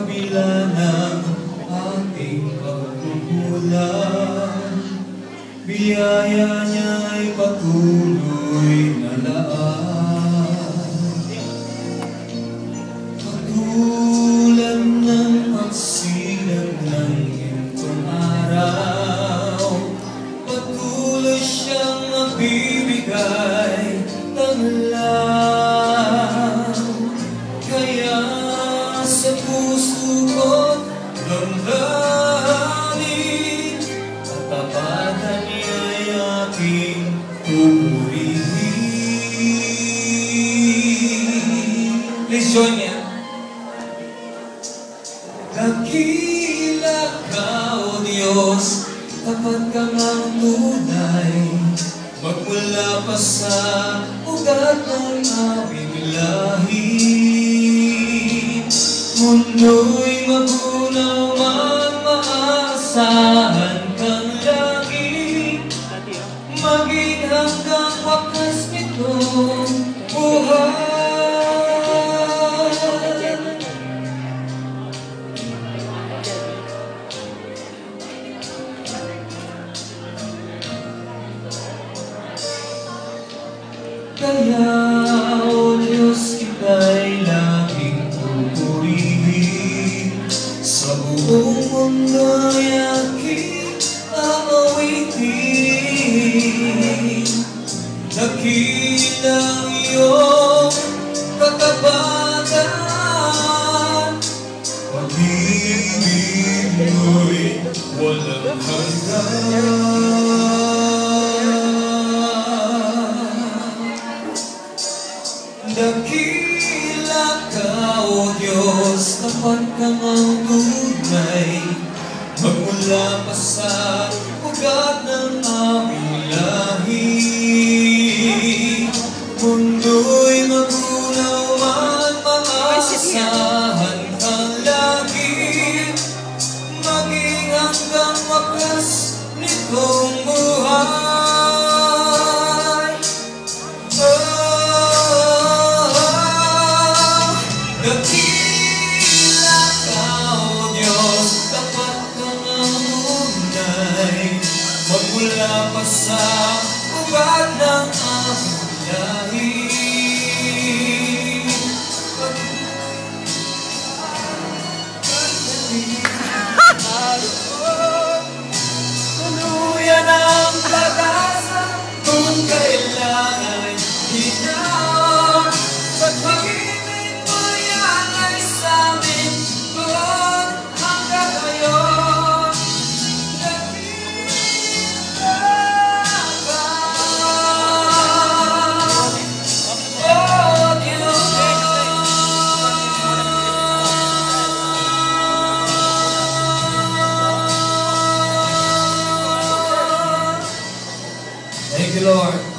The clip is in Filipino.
kabila ng ating pagkukulang, biyaya niya'y patuloy na laan. Katulad ng pagsilang ng gintong araw, patuloy siyang nabibigay ng lang. Kaya sa puso ko't damdamin, katapatan niya'y aking pupurihin. Please join me. Dakila ka, O Diyos, tapat ka ngang tunay, magmula pa sa ugat ng aming lahi. Mundo'y magunaw man, maasahan kang lagi, maging hanggang wakas nitong buhay. Kaya, O Diyos, kita'y laging pupurihin, sa buong mundo'y aking aawitin. Dakilang iyong katapatan, pag-ibig mo'y walang hanggan. Dakila ka, O Diyos, tapat ka ngang tunay, magmula pa sa ugat ng aming lahi. Mundo'y magunaw man, maasahan kang lagi, maging hanggang wakas nitong buhay. Dakila ka, O Diyos, tapat ka ngang tunay, magmula pa sa ugat ng aming lahi. Tuluyan ang pag-asa kung kailangan hinaw, at pag-ibig mo yan ay sa'min doon hanggang ngayon. Dakila ka, O Diyos. Thank you, Lord.